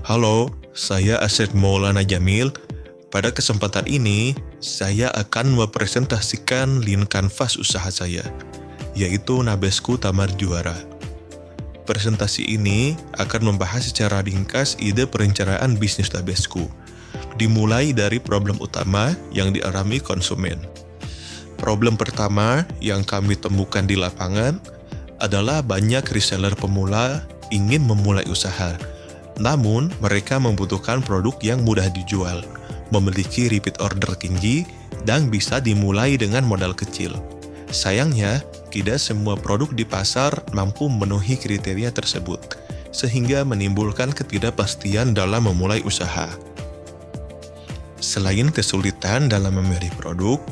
Halo, saya Asep Maulana Jamil. Pada kesempatan ini, saya akan mempresentasikan link kanvas usaha saya, yaitu Nabesku Tamar Juara. Presentasi ini akan membahas secara ringkas ide perencanaan bisnis Nabesku, dimulai dari problem utama yang dialami konsumen. Problem pertama yang kami temukan di lapangan adalah banyak reseller pemula ingin memulai usaha, namun mereka membutuhkan produk yang mudah dijual, memiliki repeat order tinggi, dan bisa dimulai dengan modal kecil. Sayangnya, tidak semua produk di pasar mampu memenuhi kriteria tersebut, sehingga menimbulkan ketidakpastian dalam memulai usaha. Selain kesulitan dalam memilih produk,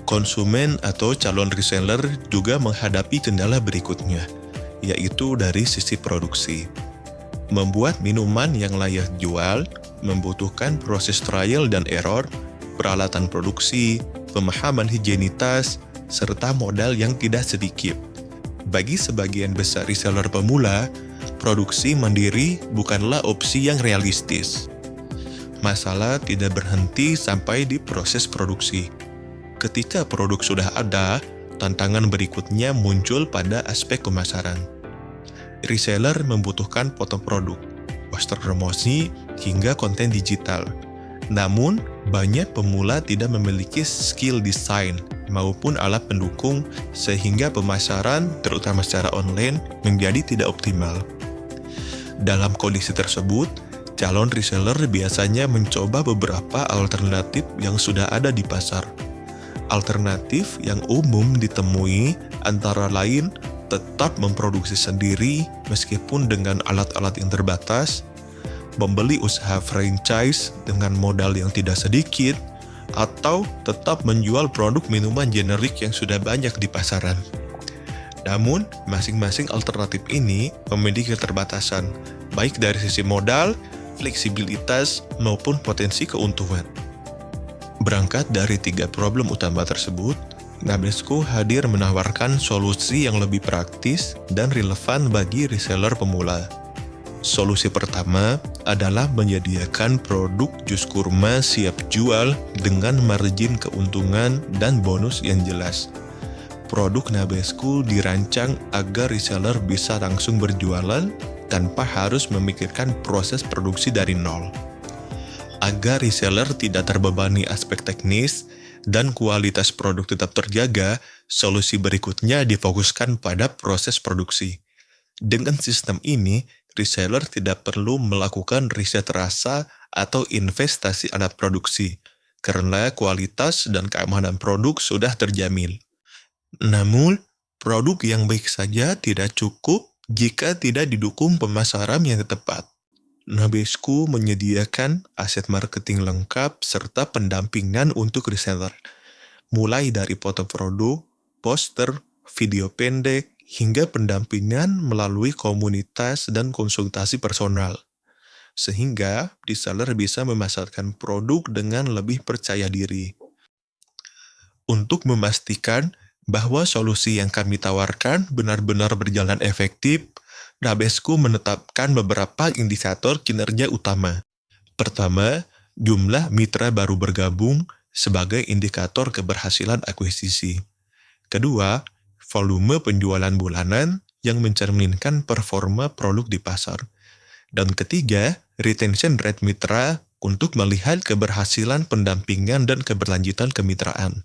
konsumen atau calon reseller juga menghadapi kendala berikutnya, yaitu dari sisi produksi. Membuat minuman yang layak jual membutuhkan proses trial dan error, peralatan produksi, pemahaman higienitas, serta modal yang tidak sedikit. Bagi sebagian besar reseller pemula, produksi mandiri bukanlah opsi yang realistis. Masalah tidak berhenti sampai di proses produksi. Ketika produk sudah ada, tantangan berikutnya muncul pada aspek pemasaran. Reseller membutuhkan foto produk, poster promosi, hingga konten digital. Namun, banyak pemula tidak memiliki skill desain maupun alat pendukung sehingga pemasaran, terutama secara online, menjadi tidak optimal. Dalam kondisi tersebut, calon reseller biasanya mencoba beberapa alternatif yang sudah ada di pasar. Alternatif yang umum ditemui antara lain tetap memproduksi sendiri meskipun dengan alat-alat yang terbatas, membeli usaha franchise dengan modal yang tidak sedikit, atau tetap menjual produk minuman generik yang sudah banyak di pasaran. Namun, masing-masing alternatif ini memiliki keterbatasan, baik dari sisi modal, fleksibilitas, maupun potensi keuntungan. Berangkat dari 3 problem utama tersebut, Nabesku hadir menawarkan solusi yang lebih praktis dan relevan bagi reseller pemula. Solusi pertama adalah menyediakan produk jus kurma siap jual dengan margin keuntungan dan bonus yang jelas. Produk Nabesku dirancang agar reseller bisa langsung berjualan tanpa harus memikirkan proses produksi dari nol. Agar reseller tidak terbebani aspek teknis dan kualitas produk tetap terjaga, solusi berikutnya difokuskan pada proses produksi. Dengan sistem ini, reseller tidak perlu melakukan riset rasa atau investasi alat produksi, karena kualitas dan keamanan produk sudah terjamin. Namun, produk yang baik saja tidak cukup jika tidak didukung pemasaran yang tepat. Nabesku menyediakan aset marketing lengkap serta pendampingan untuk reseller, mulai dari foto produk, poster, video pendek, hingga pendampingan melalui komunitas dan konsultasi personal, sehingga reseller bisa memasarkan produk dengan lebih percaya diri. Untuk memastikan bahwa solusi yang kami tawarkan benar-benar berjalan efektif, Nabesku menetapkan beberapa indikator kinerja utama. Pertama, jumlah mitra baru bergabung sebagai indikator keberhasilan akuisisi. Kedua, volume penjualan bulanan yang mencerminkan performa produk di pasar. Dan ketiga, retention rate mitra untuk melihat keberhasilan pendampingan dan keberlanjutan kemitraan.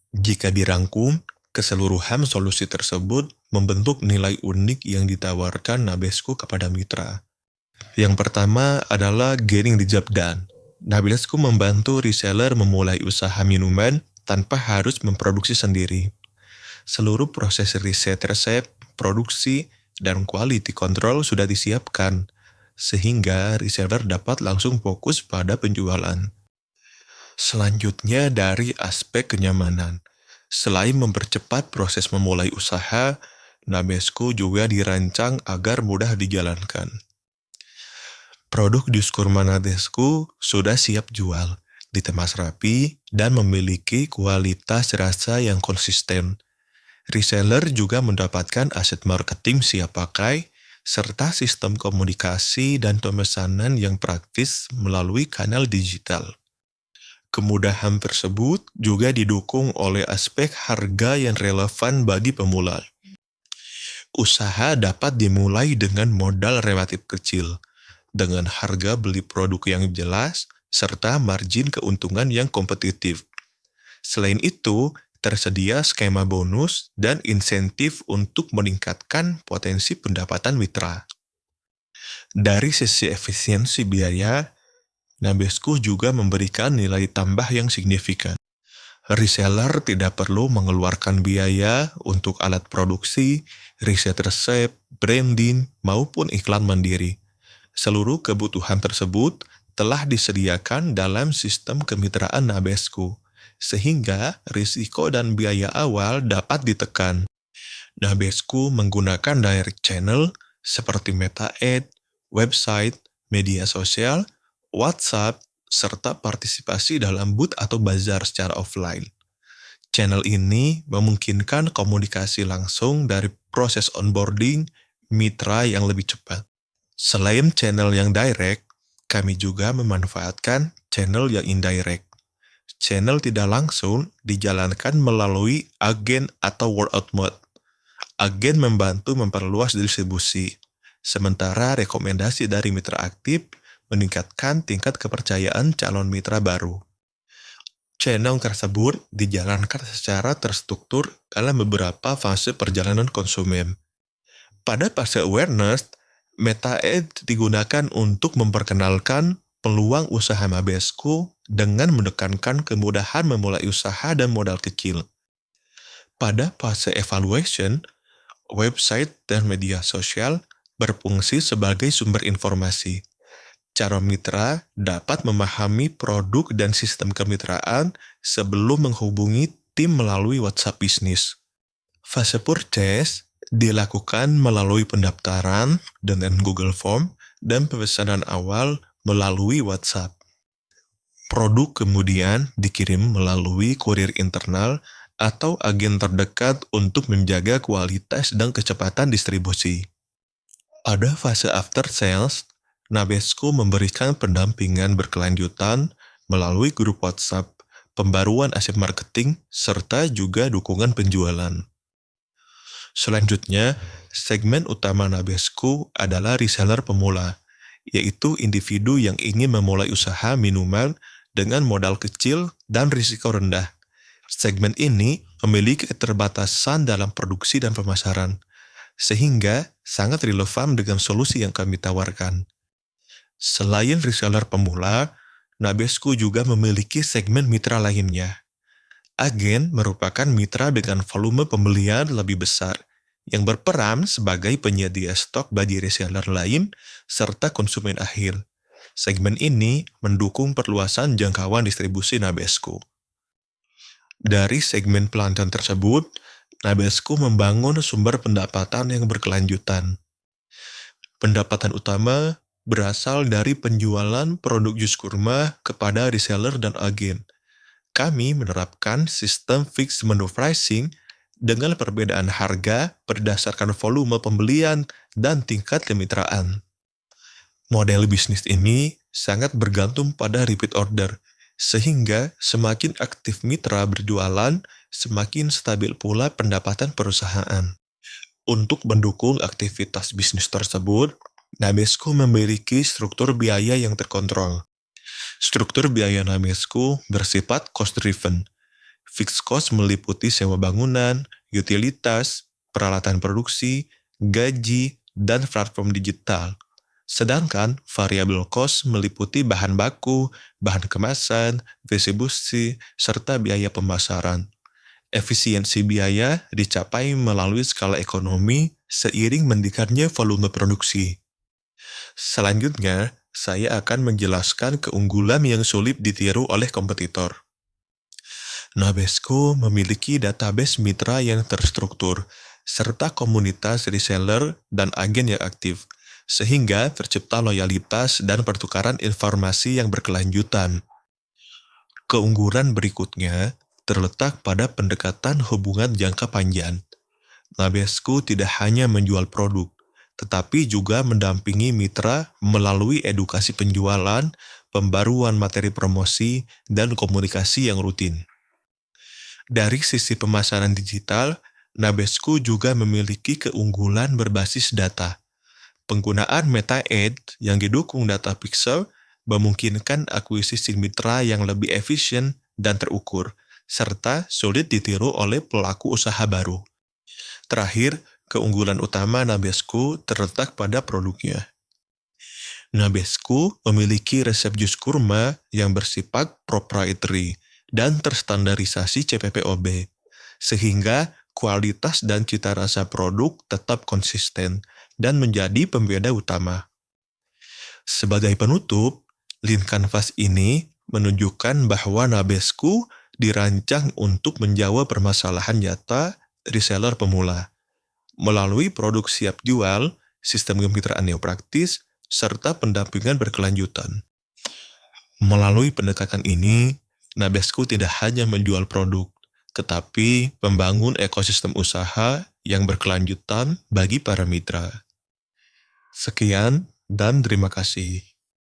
Jika dirangkum, keseluruhan solusi tersebut membentuk nilai unik yang ditawarkan Nabesku kepada mitra. Yang pertama adalah getting the job done. Nabesku membantu reseller memulai usaha minuman tanpa harus memproduksi sendiri. Seluruh proses riset resep, produksi, dan quality control sudah disiapkan, sehingga reseller dapat langsung fokus pada penjualan. Selanjutnya dari aspek kenyamanan. Selain mempercepat proses memulai usaha, Nabesku juga dirancang agar mudah dijalankan. Produk jus kurma Nabesku sudah siap jual, dikemas rapi, dan memiliki kualitas rasa yang konsisten. Reseller juga mendapatkan aset marketing siap pakai, serta sistem komunikasi dan pemesanan yang praktis melalui kanal digital. Kemudahan tersebut juga didukung oleh aspek harga yang relevan bagi pemula. Usaha dapat dimulai dengan modal relatif kecil, dengan harga beli produk yang jelas, serta margin keuntungan yang kompetitif. Selain itu, tersedia skema bonus dan insentif untuk meningkatkan potensi pendapatan mitra. Dari sisi efisiensi biaya, Nabesco juga memberikan nilai tambah yang signifikan. Reseller tidak perlu mengeluarkan biaya untuk alat produksi, riset resep, branding, maupun iklan mandiri. Seluruh kebutuhan tersebut telah disediakan dalam sistem kemitraan Nabesco, sehingga risiko dan biaya awal dapat ditekan. Nabesco menggunakan direct channel seperti Meta Ad, website, media sosial, WhatsApp, serta partisipasi dalam booth atau bazar secara offline. Channel ini memungkinkan komunikasi langsung dari proses onboarding mitra yang lebih cepat. Selain channel yang direct, kami juga memanfaatkan channel yang indirect. Channel tidak langsung dijalankan melalui agen atau word of mouth. Agen membantu memperluas distribusi, sementara rekomendasi dari mitra aktif meningkatkan tingkat kepercayaan calon mitra baru. Channel tersebut dijalankan secara terstruktur dalam beberapa fase perjalanan konsumen. Pada fase awareness, Meta Ad digunakan untuk memperkenalkan peluang usaha Nabesco dengan menekankan kemudahan memulai usaha dan modal kecil. Pada fase evaluation, website dan media sosial berfungsi sebagai sumber informasi. Calon mitra dapat memahami produk dan sistem kemitraan sebelum menghubungi tim melalui WhatsApp bisnis. Fase purchase dilakukan melalui pendaftaran dengan Google Form dan pemesanan awal melalui WhatsApp. Produk kemudian dikirim melalui kurir internal atau agen terdekat untuk menjaga kualitas dan kecepatan distribusi. Pada fase after sales, Nabesco memberikan pendampingan berkelanjutan melalui grup WhatsApp, pembaruan aset marketing, serta juga dukungan penjualan. Selanjutnya, segmen utama Nabesco adalah reseller pemula, yaitu individu yang ingin memulai usaha minuman dengan modal kecil dan risiko rendah. Segmen ini memiliki keterbatasan dalam produksi dan pemasaran, sehingga sangat relevan dengan solusi yang kami tawarkan. Selain reseller pemula, Nabesco juga memiliki segmen mitra lainnya. Agen merupakan mitra dengan volume pembelian lebih besar, yang berperan sebagai penyedia stok bagi reseller lain serta konsumen akhir. Segmen ini mendukung perluasan jangkauan distribusi Nabesco. Dari segmen pelanggan tersebut, Nabesco membangun sumber pendapatan yang berkelanjutan. Pendapatan utama berasal dari penjualan produk jus kurma kepada reseller dan agen. Kami menerapkan sistem fixed menu pricing dengan perbedaan harga berdasarkan volume pembelian dan tingkat kemitraan. Model bisnis ini sangat bergantung pada repeat order, sehingga semakin aktif mitra berjualan, semakin stabil pula pendapatan perusahaan. Untuk mendukung aktivitas bisnis tersebut, Nabesco memiliki struktur biaya yang terkontrol. Struktur biaya Nabesco bersifat cost-driven. Fixed cost meliputi sewa bangunan, utilitas, peralatan produksi, gaji, dan platform digital. Sedangkan variable cost meliputi bahan baku, bahan kemasan, distribusi, serta biaya pemasaran. Efisiensi biaya dicapai melalui skala ekonomi seiring meningkatnya volume produksi. Selanjutnya, saya akan menjelaskan keunggulan yang sulit ditiru oleh kompetitor. Nabesco memiliki database mitra yang terstruktur, serta komunitas reseller dan agen yang aktif, sehingga tercipta loyalitas dan pertukaran informasi yang berkelanjutan. Keunggulan berikutnya terletak pada pendekatan hubungan jangka panjang. Nabesco tidak hanya menjual produk, tetapi juga mendampingi mitra melalui edukasi penjualan, pembaruan materi promosi, dan komunikasi yang rutin. Dari sisi pemasaran digital, Nabesco juga memiliki keunggulan berbasis data. Penggunaan Meta Ads yang didukung data pixel memungkinkan akuisisi mitra yang lebih efisien dan terukur, serta sulit ditiru oleh pelaku usaha baru. Terakhir, keunggulan utama Nabesco terletak pada produknya. Nabesco memiliki resep jus kurma yang bersifat proprietary dan terstandarisasi CPPOB, sehingga kualitas dan cita rasa produk tetap konsisten dan menjadi pembeda utama. Sebagai penutup, Lean Canvas ini menunjukkan bahwa Nabesco dirancang untuk menjawab permasalahan nyata reseller pemula melalui produk siap jual, sistem kemitraan yang praktis, serta pendampingan berkelanjutan. Melalui pendekatan ini, Nabesco tidak hanya menjual produk, tetapi membangun ekosistem usaha yang berkelanjutan bagi para mitra. Sekian dan terima kasih.